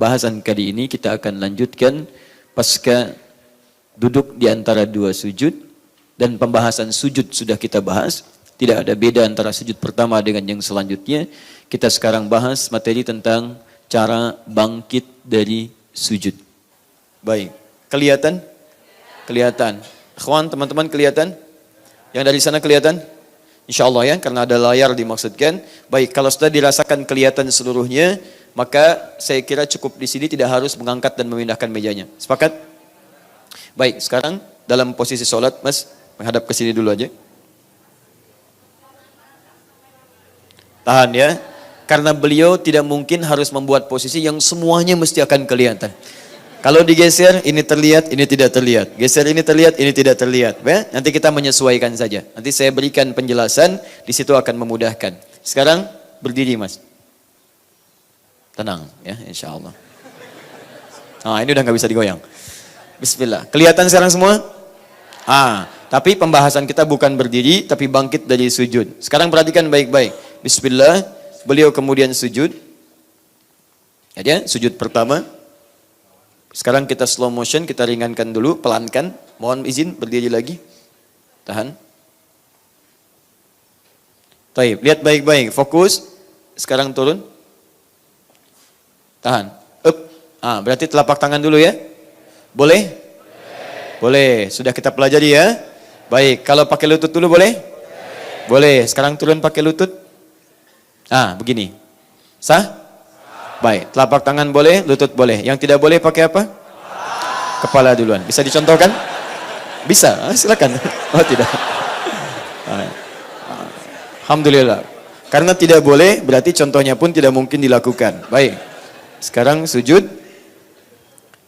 Bahasan kali ini kita akan lanjutkan pasca duduk di antara dua sujud, dan pembahasan sujud sudah kita bahas. Tidak ada beda antara sujud pertama dengan yang selanjutnya. Kita sekarang bahas materi tentang cara bangkit dari sujud. Baik, kelihatan? Kelihatan. Ikhwan, teman-teman kelihatan? Yang dari sana kelihatan? Insya Allah ya, karena ada layar dimaksudkan. Baik, kalau sudah dirasakan kelihatan seluruhnya, maka saya kira cukup di sini, tidak harus mengangkat dan memindahkan mejanya. Sepakat? Baik, sekarang dalam posisi sholat, Mas, menghadap ke sini dulu aja. Tahan ya, karena beliau tidak mungkin harus membuat posisi yang semuanya mesti akan kelihatan. Kalau digeser, ini terlihat, ini tidak terlihat. Geser ini terlihat, ini tidak terlihat. Ya? Nanti kita menyesuaikan saja. Nanti saya berikan penjelasan, di situ akan memudahkan. Sekarang berdiri, Mas. Tenang, ya, insya Allah. Nah, ini udah nggak bisa digoyang. Bismillah. Kelihatan sekarang semua? Tapi pembahasan kita bukan berdiri, tapi bangkit dari sujud. Sekarang perhatikan baik-baik. Bismillah. Beliau kemudian sujud. Ya, sujud pertama. Sekarang kita slow motion, kita ringankan dulu, pelankan. Mohon izin berdiri lagi. Tahan. Taib, lihat baik-baik, fokus. Sekarang turun. Tahan. Up. Berarti telapak tangan dulu ya. Boleh? Boleh. Sudah kita pelajari ya. Baik, kalau pakai lutut dulu boleh? Boleh. Sekarang turun pakai lutut. Begini. Sah? Baik, telapak tangan boleh, lutut boleh. Yang tidak boleh pakai apa? Kepala duluan. Bisa dicontohkan? Bisa, silakan. Oh tidak. Alhamdulillah. Karena tidak boleh, berarti contohnya pun tidak mungkin dilakukan. Baik, sekarang sujud.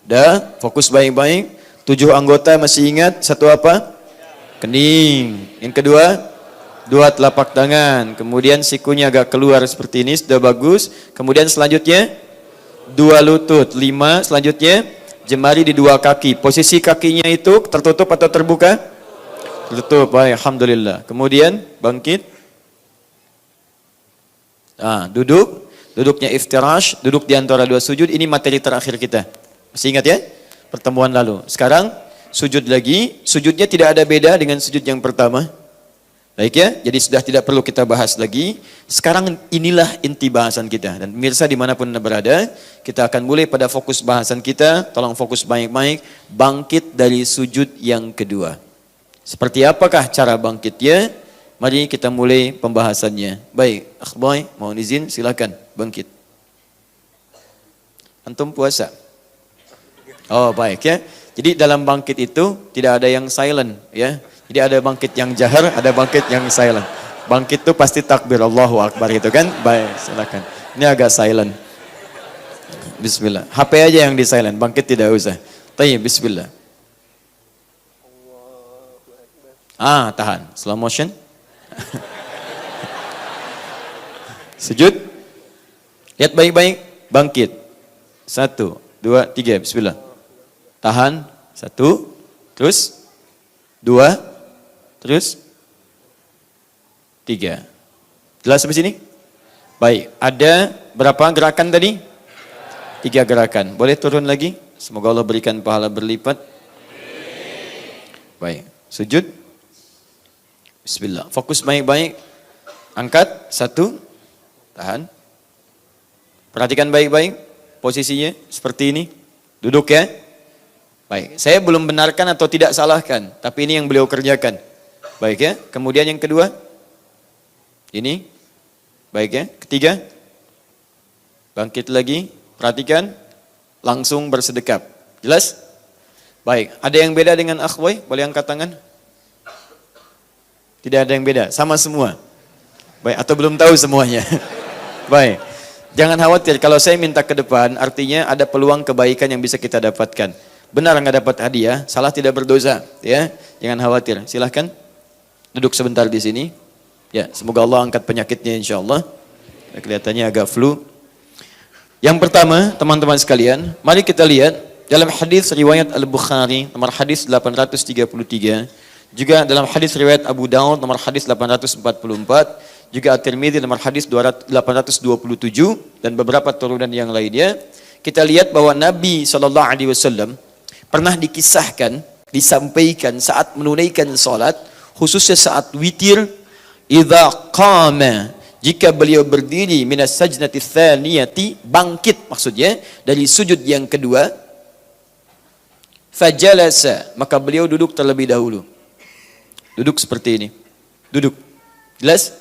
Dah, fokus baik-baik. 7 anggota masih ingat? Satu apa? Kening. Yang kedua? 2 telapak tangan, kemudian sikunya agak keluar seperti ini, sudah bagus. Kemudian selanjutnya 2 lutut, 5 selanjutnya jemari di 2 kaki. Posisi kakinya itu tertutup atau terbuka? Tertutup, baik, alhamdulillah. Kemudian bangkit. Duduknya iftirash, duduk di antara 2 sujud. Ini materi terakhir kita. Masih ingat ya? Pertemuan lalu. Sekarang sujud lagi, sujudnya tidak ada beda dengan sujud yang pertama. Baik ya, jadi sudah tidak perlu kita bahas lagi. Sekarang inilah inti bahasan kita. Dan pemirsa dimanapun Anda berada, kita akan mulai pada fokus bahasan kita. Tolong fokus baik-baik, bangkit dari sujud yang kedua. Seperti apakah cara bangkitnya? Mari kita mulai pembahasannya. Baik, akhboy, mohon izin, silakan bangkit. Antum puasa? Oh baik ya. Jadi dalam bangkit itu tidak ada yang silent ya. Jadi ada bangkit yang jahar, ada bangkit yang silent. Bangkit itu pasti takbir Allahu Akbar itu kan? Baik, silakan. Ini agak silent. Bismillah. HP aja yang di silent, bangkit tidak usah. Tayyib, bismillah. Tahan. Slow motion. Sujud. Lihat baik-baik, bangkit. 1, 2, 3, bismillah. Tahan. 1, terus 2, terus 3. Jelas sampai sini? Baik, ada berapa gerakan tadi? 3 gerakan. Boleh turun lagi? Semoga Allah berikan pahala berlipat. Baik, sujud. Bismillah. Fokus baik-baik. Angkat 1. Tahan. Perhatikan baik-baik posisinya seperti ini. Duduk ya. Baik, saya belum benarkan atau tidak salahkan, tapi ini yang beliau kerjakan. Baik ya, kemudian yang kedua, ini, baik ya, ketiga, bangkit lagi, perhatikan, langsung bersedekap, jelas? Baik, ada yang beda dengan akhway, boleh angkat tangan? Tidak ada yang beda, sama semua? Baik, atau belum tahu semuanya? Baik, jangan khawatir, kalau saya minta ke depan, artinya ada peluang kebaikan yang bisa kita dapatkan. Benar nggak dapat hadiah, salah tidak berdosa, ya, jangan khawatir, silahkan. Duduk sebentar di sini. Ya, semoga Allah angkat penyakitnya insyaallah. Kelihatannya agak flu. Yang pertama, teman-teman sekalian, mari kita lihat dalam hadis riwayat Al-Bukhari nomor hadis 833, juga dalam hadis riwayat Abu Daud nomor hadis 844, juga At-Tirmidzi nomor hadis 827 dan beberapa turunan yang lainnya. kita lihat bahwa Nabi SAW pernah dikisahkan, disampaikan saat menunaikan salat, khususnya saat witir, idza qama, jika beliau berdiri minas sajdati tsaniyati, bangkit maksudnya dari sujud yang kedua, fajalasa, maka beliau duduk terlebih dahulu. Duduk seperti ini. Duduk. Jelas?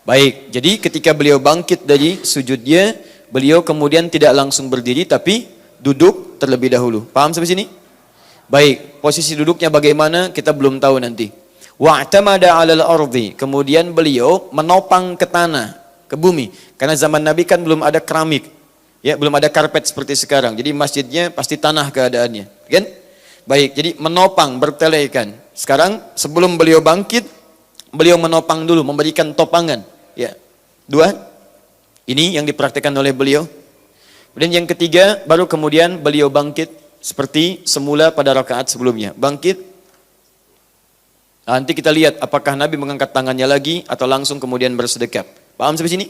Baik, jadi ketika beliau bangkit dari sujudnya, beliau kemudian tidak langsung berdiri tapi duduk terlebih dahulu. Paham sampai sini? Baik, posisi duduknya bagaimana kita belum tahu nanti. Wa'tamada 'alal ardi, kemudian beliau menopang ke tanah, ke bumi. Karena zaman Nabi kan belum ada keramik. Ya, belum ada karpet seperti sekarang. Jadi masjidnya pasti tanah keadaannya, kan? Baik, jadi menopang, bertelekan. Sekarang sebelum beliau bangkit, beliau menopang dulu, memberikan topangan. Ya, dua. Ini yang dipraktikkan oleh beliau. Kemudian yang ketiga, baru kemudian beliau bangkit seperti semula pada rakaat sebelumnya. Bangkit. Nanti kita lihat apakah Nabi mengangkat tangannya lagi atau langsung kemudian bersedekap. Paham sampai sini?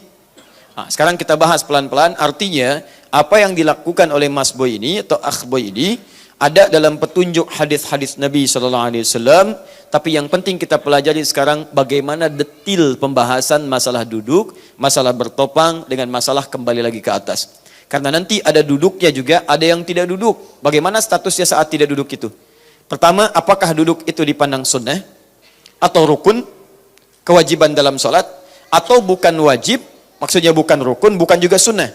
Nah, sekarang kita bahas pelan-pelan. Artinya apa yang dilakukan oleh Mas Boy ini atau Akh Boy ini ada dalam petunjuk hadis-hadis Nabi SAW. Tapi yang penting kita pelajari sekarang bagaimana detil pembahasan masalah duduk, masalah bertopang dengan masalah kembali lagi ke atas. Karena nanti ada duduknya juga, ada yang tidak duduk. Bagaimana statusnya saat tidak duduk itu? Pertama, apakah duduk itu dipandang sunnah atau rukun, kewajiban dalam sholat, atau bukan wajib, maksudnya bukan rukun, bukan juga sunnah.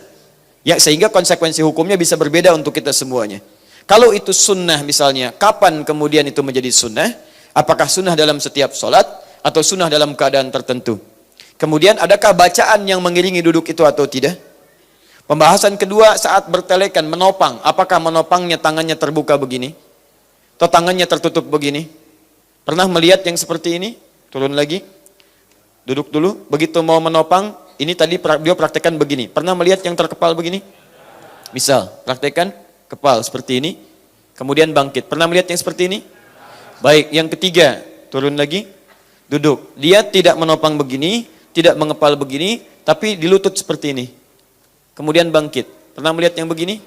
Ya, sehingga konsekuensi hukumnya bisa berbeda untuk kita semuanya. Kalau itu sunnah misalnya, kapan kemudian itu menjadi sunnah? Apakah sunnah dalam setiap sholat atau sunnah dalam keadaan tertentu? Kemudian adakah bacaan yang mengiringi duduk itu atau tidak? Pembahasan kedua saat bertelekan, menopang. Apakah menopangnya tangannya terbuka begini? Atau tangannya tertutup begini? Pernah melihat yang seperti ini? Turun lagi. Duduk dulu. Begitu mau menopang, ini tadi dia praktekkan begini. Pernah melihat yang terkepal begini? Misal, praktekkan kepal seperti ini. Kemudian bangkit. Pernah melihat yang seperti ini? Baik, yang ketiga, turun lagi, duduk. Dia tidak menopang begini, tidak mengepal begini, tapi dilutut seperti ini. Kemudian bangkit. Pernah melihat yang begini?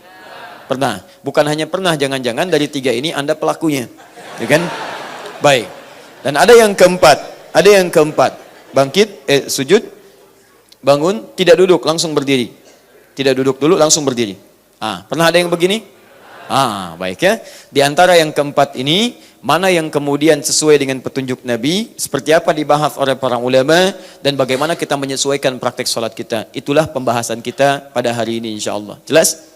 Pernah. Bukan hanya pernah, jangan-jangan dari tiga ini Anda pelakunya. Ya kan? Baik. Dan ada yang keempat. Bangkit, sujud, bangun, tidak duduk, langsung berdiri. Tidak duduk dulu, langsung berdiri. Pernah ada yang begini? Baik ya. Di antara yang keempat ini, mana yang kemudian sesuai dengan petunjuk Nabi, seperti apa dibahas oleh para ulama, dan bagaimana kita menyesuaikan praktek sholat kita. Itulah pembahasan kita pada hari ini insyaAllah. Jelas?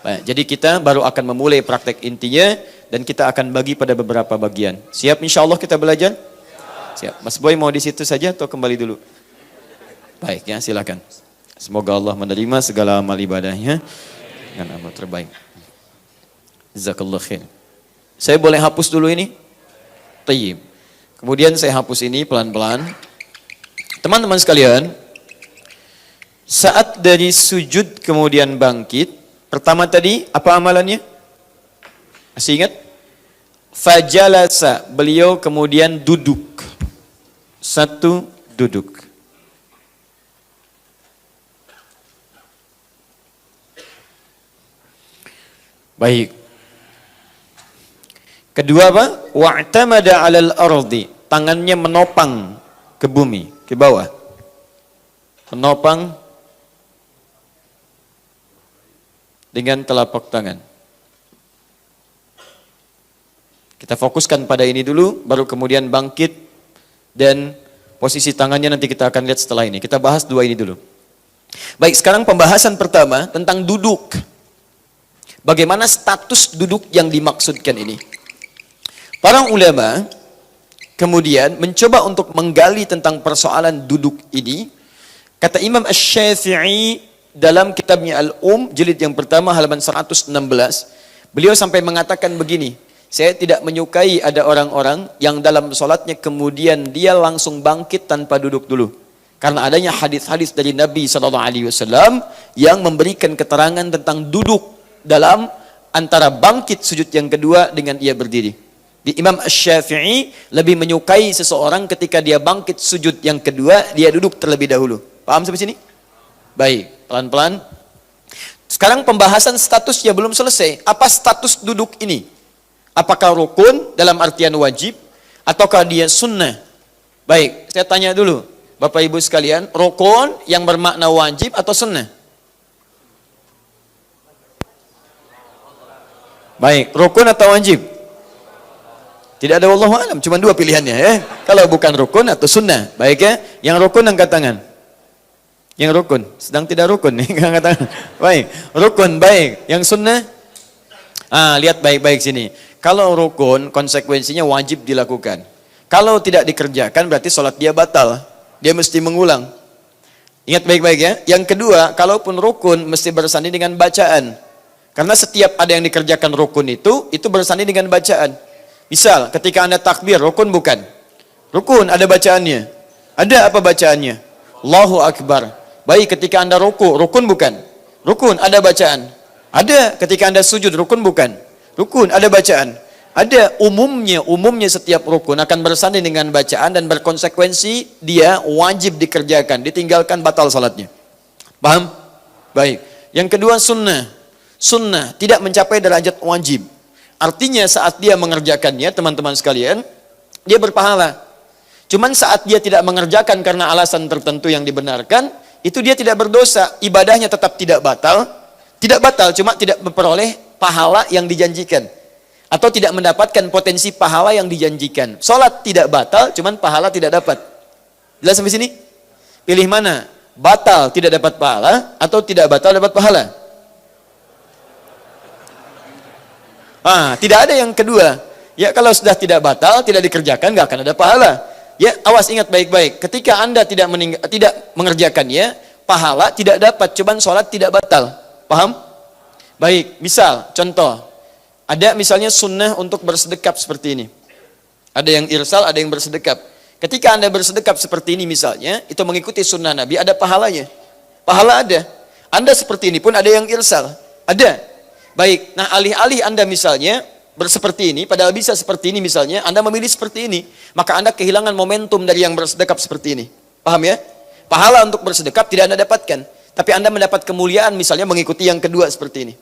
Baik, jadi kita baru akan memulai praktek intinya, dan kita akan bagi pada beberapa bagian. Siap insyaAllah kita belajar? Siap. Mas Boy mau di situ saja atau kembali dulu? Baik ya, silakan. Semoga Allah menerima segala amal ibadahnya dengan amal terbaik. Jazakallah khair. Saya boleh hapus dulu ini? Tayyib. Kemudian saya hapus ini pelan-pelan. Teman-teman sekalian, saat dari sujud kemudian bangkit, pertama tadi apa amalannya? Masih ingat? Fajalasa, beliau kemudian duduk. Satu, duduk. Baik. Kedua apa? Wa'tamada 'alal ardi, tangannya menopang ke bumi, ke bawah. Menopang dengan telapak tangan. Kita fokuskan pada ini dulu, baru kemudian bangkit, dan posisi tangannya nanti kita akan lihat setelah ini. Kita bahas dua ini dulu. Baik, sekarang pembahasan pertama tentang duduk. Bagaimana status duduk yang dimaksudkan ini? Para ulama kemudian mencoba untuk menggali tentang persoalan duduk ini. Kata Imam Asy-Syafi'i dalam kitabnya jilid yang pertama halaman 116, beliau sampai mengatakan begini, saya tidak menyukai ada orang-orang yang dalam sholatnya kemudian dia langsung bangkit tanpa duduk dulu. Karena adanya hadis-hadis dari Nabi SAW yang memberikan keterangan tentang duduk dalam antara bangkit sujud yang kedua dengan ia berdiri. Di Imam Asy-Syafi'i lebih menyukai seseorang ketika dia bangkit sujud yang kedua, dia duduk terlebih dahulu. Paham sampai sini? Baik, pelan-pelan. Sekarang pembahasan statusnya belum selesai. Apa status duduk ini? Apakah rukun dalam artian wajib ataukah dia sunnah? Baik, saya tanya dulu, Bapak Ibu sekalian, rukun yang bermakna wajib atau sunnah? Baik, rukun atau wajib? Tidak ada wallahu alam, cuma dua pilihannya ya. Kalau bukan rukun atau sunnah. Baik ya, yang rukun angkat tangan. Yang rukun, sedang tidak rukun nih angkat tangan. Baik, rukun baik. Yang sunnah? Lihat baik-baik sini. Kalau rukun konsekuensinya wajib dilakukan. Kalau tidak dikerjakan berarti sholat dia batal. Dia mesti mengulang. Ingat baik-baik ya. Yang kedua, kalaupun rukun mesti bersanding dengan bacaan. Karena setiap ada yang dikerjakan rukun itu bersanding dengan bacaan. Misal, ketika Anda takbir, rukun bukan? Rukun, ada bacaannya. Ada apa bacaannya? Allahu Akbar. Baik, ketika Anda rukun bukan? Rukun, ada bacaan. Ada ketika Anda sujud, rukun bukan? Rukun, ada bacaan. Ada umumnya setiap rukun akan bersanding dengan bacaan dan berkonsekuensi dia wajib dikerjakan. Ditinggalkan batal salatnya. Paham? Baik. Yang kedua sunnah. Sunnah tidak mencapai derajat wajib. Artinya saat dia mengerjakannya, teman-teman sekalian, dia berpahala. Cuman saat dia tidak mengerjakan karena alasan tertentu yang dibenarkan, itu dia tidak berdosa. Ibadahnya tetap tidak batal. Tidak batal, cuma tidak memperoleh pahala yang dijanjikan. Atau tidak mendapatkan potensi pahala yang dijanjikan. Salat tidak batal, cuman pahala tidak dapat. Jelas sampai sini? Pilih mana? Batal tidak dapat pahala atau tidak batal dapat pahala? Tidak ada yang kedua. Ya, kalau sudah tidak batal, tidak dikerjakan, nggak akan ada pahala. Ya, awas ingat baik-baik. Ketika Anda tidak mengerjakannya, pahala tidak dapat, cuman sholat tidak batal. Paham? Baik, misal, contoh. Ada misalnya sunnah untuk bersedekap seperti ini. Ada yang irsal, ada yang bersedekap. Ketika Anda bersedekap seperti ini misalnya, itu mengikuti sunnah Nabi, ada pahalanya. Pahala ada. Anda seperti ini pun ada yang irsal. Ada. Baik, nah alih-alih Anda misalnya berseperti ini, padahal bisa seperti ini misalnya, Anda memilih seperti ini, maka Anda kehilangan momentum dari yang bersedekap seperti ini. Paham ya? Pahala untuk bersedekap tidak Anda dapatkan, tapi Anda mendapat kemuliaan misalnya mengikuti yang kedua seperti ini.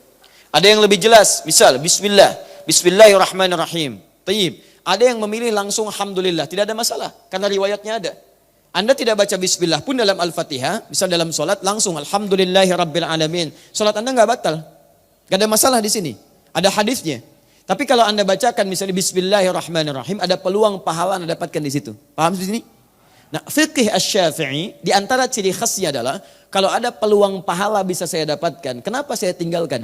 Ada yang lebih jelas, misal Bismillahirrahmanirrahim. Tayyib. Ada yang memilih langsung Alhamdulillah, tidak ada masalah, karena riwayatnya ada. Anda tidak baca Bismillah pun dalam Al-Fatihah, misal dalam sholat langsung Alhamdulillahirrabbilalamin. Sholat Anda nggak batal. Gak ada masalah di sini. Ada hadisnya. Tapi kalau Anda bacakan misalnya Bismillahirrahmanirrahim, ada peluang pahala Anda dapatkan di situ. Paham di sini? Nah, fiqh Asy-Syafi'i di antara ciri khasnya adalah kalau ada peluang pahala bisa saya dapatkan, kenapa saya tinggalkan?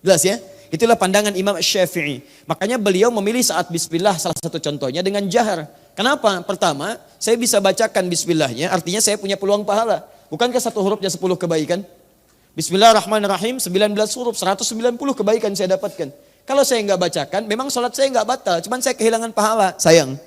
Jelas ya? Itulah pandangan Imam Asy-Syafi'i. Makanya beliau memilih saat bismillah salah satu contohnya dengan jahar. Kenapa? Pertama, saya bisa bacakan bismillahnya, artinya saya punya peluang pahala. Bukankah satu hurufnya 10 kebaikan? Bismillahirrahmanirrahim, 19 huruf, 190 kebaikan saya dapatkan. Kalau saya nggak bacakan, memang sholat saya nggak batal, cuman saya kehilangan pahala, sayang.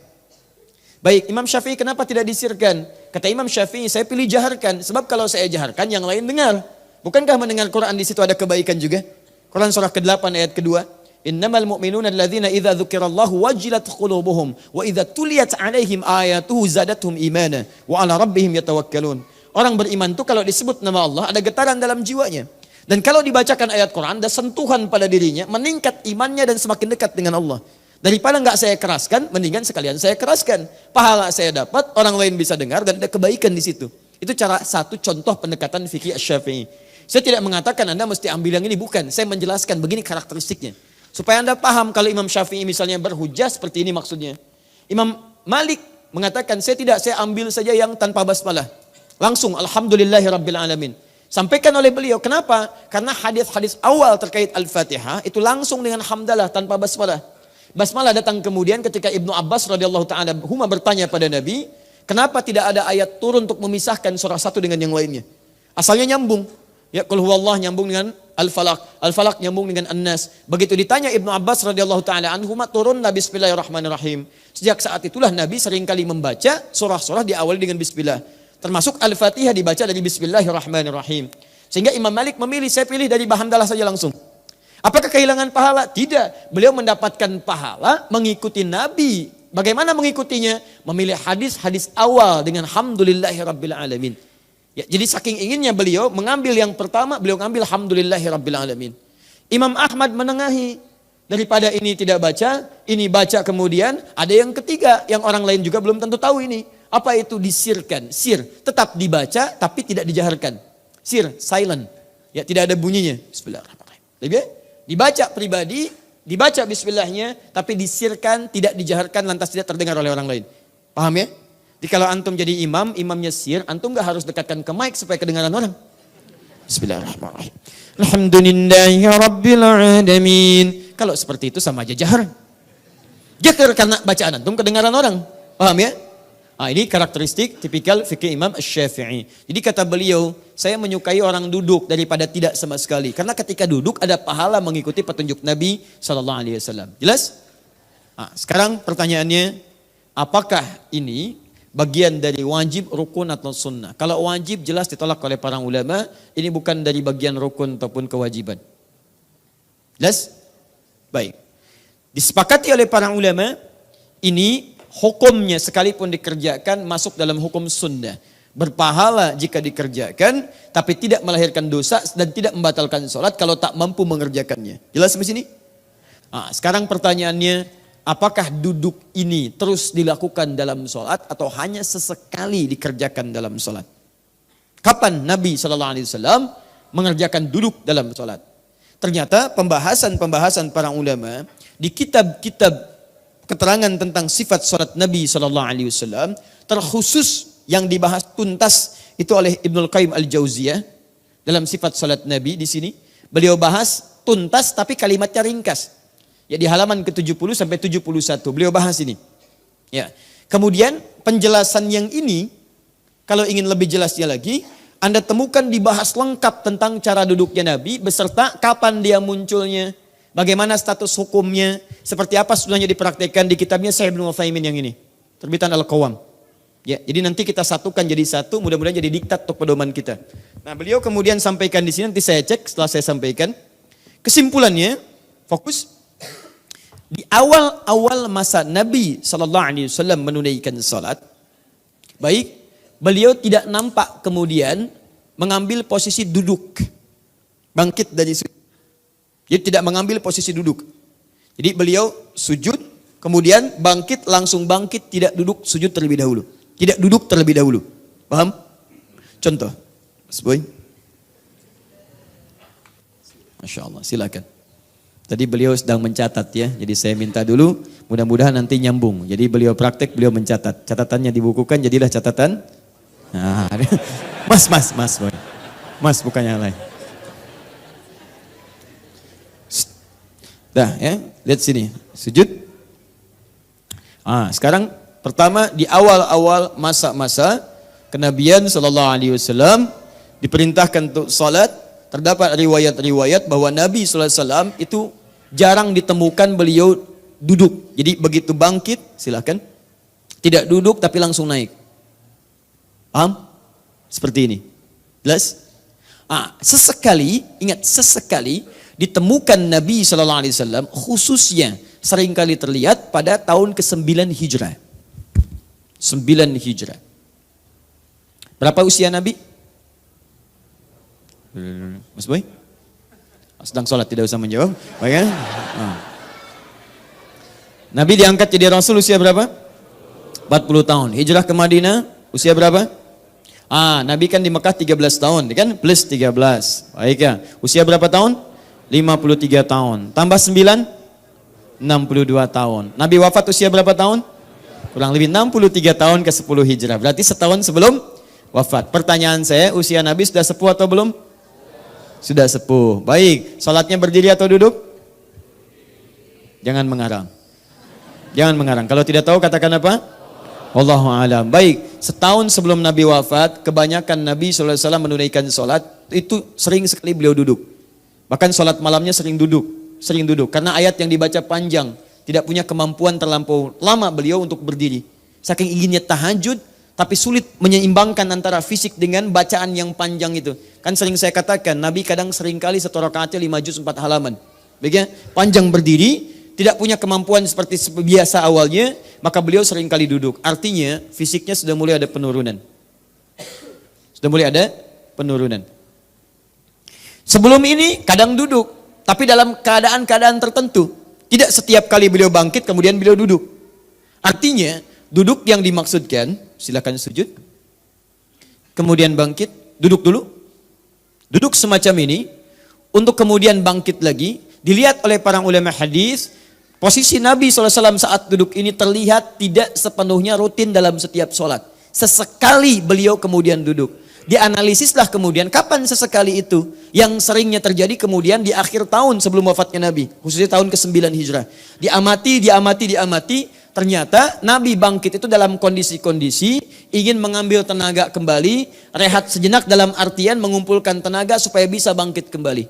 Baik, Imam Syafi'i kenapa tidak disirkan? Kata Imam Syafi'i, saya pilih jaharkan, sebab kalau saya jaharkan, yang lain dengar. Bukankah mendengar Quran di situ ada kebaikan juga? Quran surah ke-8 ayat kedua. Innamal mu'minuna alladzina idza dzukirallahu wajilat qulubuhum wa idza tuliyat 'alaihim ayatuhu zadatuhum imana wa 'ala rabbihim yatawakkalun. Orang beriman itu kalau disebut nama Allah ada getaran dalam jiwanya. Dan kalau dibacakan ayat Quran ada sentuhan pada dirinya, meningkat imannya dan semakin dekat dengan Allah. Daripada enggak saya keraskan, mendingan sekalian saya keraskan. Pahala saya dapat, orang lain bisa dengar dan ada kebaikan di situ. Itu cara satu contoh pendekatan fikih Asy-Syafi'i. Saya tidak mengatakan Anda mesti ambil yang ini, bukan. Saya menjelaskan begini karakteristiknya. Supaya Anda paham kalau Imam Syafi'i misalnya berhujjah seperti ini maksudnya. Imam Malik mengatakan saya ambil saja yang tanpa basmalah. Langsung Alhamdulillahirrabbilalamin. Sampaikan oleh beliau. Kenapa? Karena hadis-hadis awal terkait Al-Fatihah itu langsung dengan hamdalah tanpa basmalah. Basmalah datang kemudian ketika Ibnu Abbas radhiyallahu taala huma bertanya pada Nabi, kenapa tidak ada ayat turun untuk memisahkan surah satu dengan yang lainnya? Asalnya nyambung. Ya, qul huwallah nyambung dengan Al-Falaq, Al-Falaq nyambung dengan An-Nas. Begitu ditanya Ibnu Abbas radhiyallahu taala anhuma turunlah Bismillahirrahmanirrahim. Sejak saat itulah Nabi seringkali membaca surah-surah diawali dengan bismillah. Termasuk Al-Fatihah dibaca dari Bismillahirrahmanirrahim. Sehingga Imam Malik memilih, saya pilih dari hamdalah saja langsung. Apakah kehilangan pahala? Tidak. Beliau mendapatkan pahala mengikuti Nabi. Bagaimana mengikutinya? Memilih hadis-hadis awal dengan Alhamdulillahirrabbilalamin. Ya, jadi saking inginnya beliau mengambil yang pertama, beliau ngambil alhamdulillahirabbil alamin. Imam Ahmad menengahi, daripada ini tidak baca, ini baca kemudian, ada yang ketiga yang orang lain juga belum tentu tahu ini. Apa itu disirkan? Sir, tetap dibaca tapi tidak dijaharkan. Sir, silent. Ya, tidak ada bunyinya. Bismillahirrahmanirrahim. Dibaca pribadi, dibaca bismillahnya, tapi disirkan, tidak dijaharkan, lantas tidak terdengar oleh orang lain. Paham ya? Jadi kalau antum jadi imam, imamnya sir, antum gak harus dekatkan ke mic supaya kedengaran orang. Bismillahirrahmanirrahim. Alhamdulillahi rabbil alamin. Kalau seperti itu sama aja jahar. Jahar karena bacaan antum kedengaran orang. Paham ya? Nah, ini karakteristik tipikal fikih Imam Asy-Syafi'i. Jadi kata beliau, saya menyukai orang duduk daripada tidak sama sekali. Karena ketika duduk ada pahala mengikuti petunjuk Nabi SAW. Jelas? Nah, sekarang pertanyaannya, apakah ini bagian dari wajib, rukun atau sunnah? Kalau wajib jelas ditolak oleh para ulama, ini bukan dari bagian rukun ataupun kewajiban. Jelas? Baik. Disepakati oleh para ulama, ini hukumnya sekalipun dikerjakan masuk dalam hukum sunnah. Berpahala jika dikerjakan, tapi tidak melahirkan dosa dan tidak membatalkan sholat kalau tak mampu mengerjakannya. Jelas sampai sini? Nah, sekarang pertanyaannya, apakah duduk ini terus dilakukan dalam sholat atau hanya sesekali dikerjakan dalam sholat? Kapan Nabi SAW mengerjakan duduk dalam sholat? Ternyata pembahasan para ulama di kitab-kitab keterangan tentang sifat sholat Nabi SAW terkhusus yang dibahas tuntas itu oleh Ibnul Qayyim Al-Jauziyah dalam sifat sholat Nabi di sini. Beliau bahas tuntas tapi kalimatnya ringkas. Ya, di halaman ke-70 sampai 71 beliau bahas ini. Ya. Kemudian penjelasan yang ini kalau ingin lebih jelasnya lagi, Anda temukan dibahas lengkap tentang cara duduknya Nabi beserta kapan dia munculnya, bagaimana status hukumnya, seperti apa sebenarnya dipraktekkan di kitabnya Syekh Ibnu Utsaimin yang ini, terbitan Al-Qawam. Ya, jadi nanti kita satukan jadi satu, mudah-mudahan jadi diktat untuk pedoman kita. Nah, beliau kemudian sampaikan di sini, nanti saya cek setelah saya sampaikan. Kesimpulannya, fokus di awal-awal masa Nabi SAW menunaikan salat, baik, beliau tidak nampak kemudian mengambil posisi duduk, bangkit dari sujud. Jadi tidak mengambil posisi duduk. Jadi beliau sujud, kemudian bangkit, langsung bangkit, tidak duduk, sujud terlebih dahulu. Tidak duduk terlebih dahulu. Paham? Contoh. Mas Boy. Masya Allah, silakan. Tadi beliau sedang mencatat ya, jadi saya minta dulu, mudah-mudahan nanti nyambung. Jadi beliau praktek, beliau mencatat. Catatannya dibukukan, jadilah catatan. Nah, mas Boy. Mas bukan yang lain. Dah ya, lihat sini, sujud. Sekarang pertama di awal-awal masa-masa kenabian SAW diperintahkan untuk salat. Terdapat riwayat-riwayat bahwa Nabi SAW itu jarang ditemukan beliau duduk. Jadi begitu bangkit, silakan, tidak duduk tapi langsung naik. Paham? Seperti ini. Jelas? Sesekali, ingat sesekali ditemukan Nabi SAW khususnya seringkali terlihat pada tahun ke-9 Hijrah. 9 Hijrah. Berapa usia Nabi? Mas Boy? Sedang sholat, tidak usah menjawab. Baik, Nabi diangkat jadi Rasul usia berapa? 40 tahun. Hijrah ke Madinah usia berapa? Nabi kan di Mekah 13 tahun, kan? Plus 13. Baik ya. Usia berapa tahun? 53 tahun. Tambah 9? 62 tahun. Nabi wafat usia berapa tahun? Kurang lebih 63 tahun ke 10 Hijrah. Berarti setahun sebelum wafat. Pertanyaan saya, usia Nabi sudah sepuh atau belum? Sudah sepuh. Baik, salatnya berdiri atau duduk? Jangan mengarang. Jangan mengarang. Kalau tidak tahu katakan apa? Wallahu a'lam. Baik, setahun sebelum Nabi wafat, kebanyakan Nabi SAW menunaikan salat itu sering sekali beliau duduk. Bahkan salat malamnya sering duduk. Karena ayat yang dibaca panjang, tidak punya kemampuan terlampau lama beliau untuk berdiri. Saking inginnya tahajud, tapi sulit menyeimbangkan antara fisik dengan bacaan yang panjang itu. Kan sering saya katakan, Nabi kadang seringkali satu rakaatnya 5 juz 4 halaman. Baiknya, panjang berdiri, tidak punya kemampuan seperti biasa awalnya, maka beliau seringkali duduk. Artinya, fisiknya sudah mulai ada penurunan. Sudah mulai ada penurunan. Sebelum ini kadang duduk, tapi dalam keadaan-keadaan tertentu. Tidak setiap kali beliau bangkit kemudian beliau duduk. Artinya duduk yang dimaksudkan, silakan sujud. Kemudian bangkit, duduk dulu. Duduk semacam ini untuk kemudian bangkit lagi. Dilihat oleh para ulama hadis, posisi Nabi SAW saat duduk ini terlihat tidak sepenuhnya rutin dalam setiap sholat. Sesekali beliau kemudian duduk. Dianalisislah kemudian kapan sesekali itu yang seringnya terjadi kemudian di akhir tahun sebelum wafatnya Nabi, khususnya tahun ke-9 Hijrah. Diamati, ternyata Nabi bangkit itu dalam kondisi-kondisi ingin mengambil tenaga kembali, rehat sejenak dalam artian mengumpulkan tenaga supaya bisa bangkit kembali.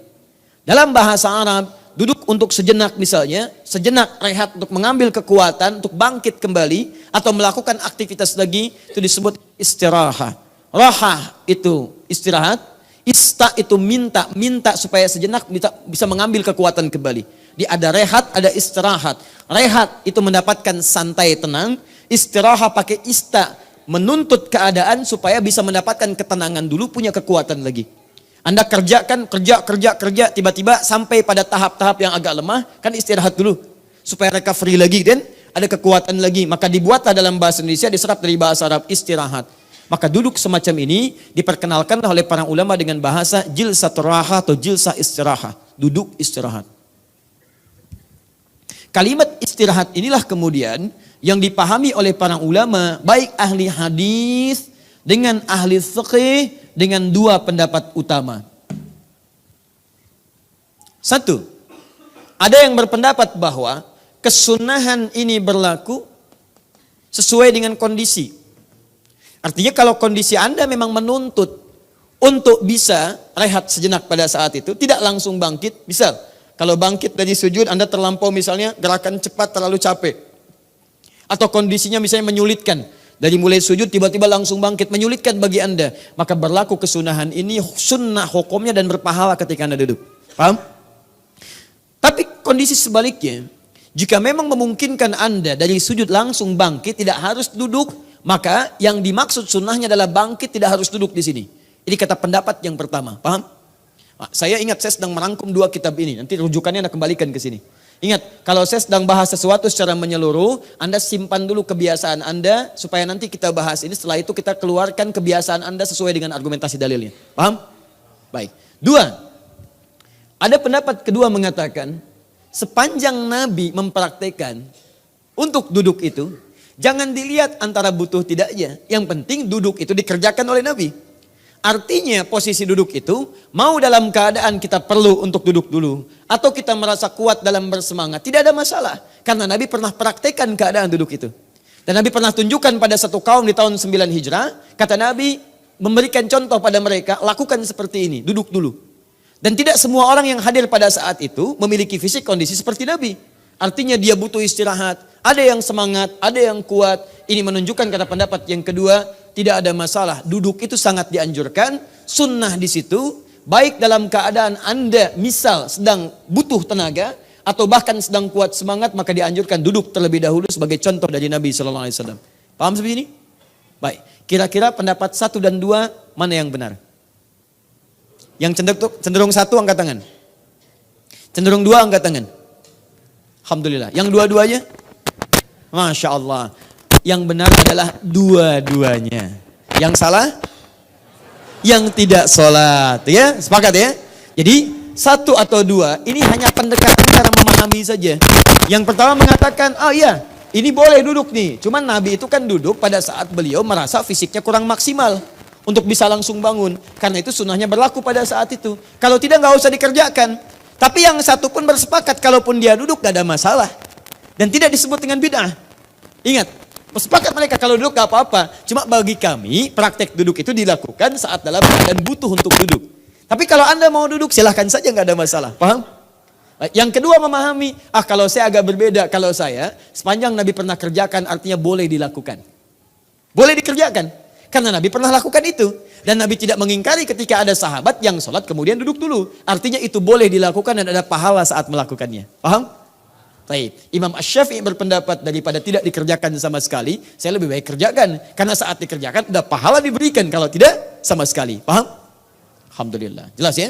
Dalam bahasa Arab, duduk untuk sejenak misalnya, sejenak rehat untuk mengambil kekuatan untuk bangkit kembali atau melakukan aktivitas lagi, itu disebut istirahat. Rahah itu istirahat, ista itu minta supaya sejenak bisa mengambil kekuatan kembali. Ada rehat, ada istirahat. Rehat itu mendapatkan santai tenang, istirahat pakai ista menuntut keadaan supaya bisa mendapatkan ketenangan dulu, punya kekuatan lagi. Anda kerja, tiba-tiba sampai pada tahap-tahap yang agak lemah, kan istirahat dulu supaya recovery lagi dan ada kekuatan lagi. Maka dibuatlah dalam bahasa Indonesia, diserap dari bahasa Arab istirahat. Maka duduk semacam ini diperkenalkan oleh para ulama dengan bahasa jilsatur raha atau jilsah istirahat. Duduk istirahat. Kalimat istirahat inilah kemudian yang dipahami oleh para ulama, baik ahli hadis dengan ahli fiqih dengan dua pendapat utama. Satu, ada yang berpendapat bahwa kesunahan ini berlaku sesuai dengan kondisi. Artinya kalau kondisi Anda memang menuntut untuk bisa rehat sejenak pada saat itu, tidak langsung bangkit. Misal, kalau bangkit dari sujud Anda terlampau misalnya gerakan cepat terlalu capek. Atau kondisinya misalnya menyulitkan. Dari mulai sujud tiba-tiba langsung bangkit, menyulitkan bagi Anda. Maka berlaku kesunahan ini sunnah hukumnya dan berpahala ketika Anda duduk. Paham? Tapi kondisi sebaliknya, jika memang memungkinkan Anda dari sujud langsung bangkit, tidak harus duduk, maka yang dimaksud sunnahnya adalah bangkit, tidak harus duduk di sini. Ini kata pendapat yang pertama, paham? Saya ingat saya sedang merangkum dua kitab ini, nanti rujukannya Anda kembalikan ke sini. Ingat, kalau saya sedang bahas sesuatu secara menyeluruh, Anda simpan dulu kebiasaan Anda, supaya nanti kita bahas ini, setelah itu kita keluarkan kebiasaan Anda sesuai dengan argumentasi dalilnya. Paham? Baik. Dua, ada pendapat kedua mengatakan, sepanjang Nabi mempraktekkan untuk duduk itu, jangan dilihat antara butuh tidaknya. Yang penting duduk itu dikerjakan oleh Nabi. Artinya posisi duduk itu mau dalam keadaan kita perlu untuk duduk dulu. Atau kita merasa kuat dalam bersemangat. Tidak ada masalah. Karena Nabi pernah praktekkan keadaan duduk itu. Dan Nabi pernah tunjukkan pada satu kaum di tahun 9 Hijrah. Kata Nabi memberikan contoh pada mereka. Lakukan seperti ini. Duduk dulu. Dan tidak semua orang yang hadir pada saat itu memiliki fisik kondisi seperti Nabi. Artinya dia butuh istirahat. Ada yang semangat, ada yang kuat. Ini menunjukkan kata pendapat yang kedua, tidak ada masalah. Duduk itu sangat dianjurkan. Sunnah di situ, baik dalam keadaan Anda misal sedang butuh tenaga, atau bahkan sedang kuat semangat, maka dianjurkan duduk terlebih dahulu sebagai contoh dari Nabi SAW. Paham seperti ini? Baik, kira-kira pendapat 1 dan 2 mana yang benar? Yang cenderung 1 angkat tangan. Cenderung 2 angkat tangan. Alhamdulillah. Yang dua-duanya? Masya Allah. Yang benar adalah dua-duanya. Yang salah? Yang tidak sholat. Ya, sepakat ya? Jadi 1 atau 2 ini hanya pendekatan cara memahami saja. Yang pertama mengatakan, oh iya ini boleh duduk nih. Cuman Nabi itu kan duduk pada saat beliau merasa fisiknya kurang maksimal untuk bisa langsung bangun. Karena itu sunnahnya berlaku pada saat itu. Kalau tidak nggak usah dikerjakan. Tapi yang satu pun bersepakat kalaupun dia duduk gak ada masalah. Dan tidak disebut dengan bid'ah. Ingat, bersepakat mereka kalau duduk gak apa-apa. Cuma bagi kami praktek duduk itu dilakukan saat dalam keadaan butuh untuk duduk. Tapi kalau Anda mau duduk silahkan saja gak ada masalah. Paham? Yang kedua memahami, kalau saya agak berbeda. Kalau saya, sepanjang Nabi pernah kerjakan artinya boleh dilakukan. Boleh dikerjakan. Karena Nabi pernah lakukan itu. Dan Nabi tidak mengingkari ketika ada sahabat yang sholat kemudian duduk dulu. Artinya itu boleh dilakukan dan ada pahala saat melakukannya. Paham? Baik, Imam Asy-Syafi'i berpendapat daripada tidak dikerjakan sama sekali, saya lebih baik kerjakan. Karena saat dikerjakan, ada pahala diberikan kalau tidak sama sekali. Paham? Alhamdulillah. Jelas ya?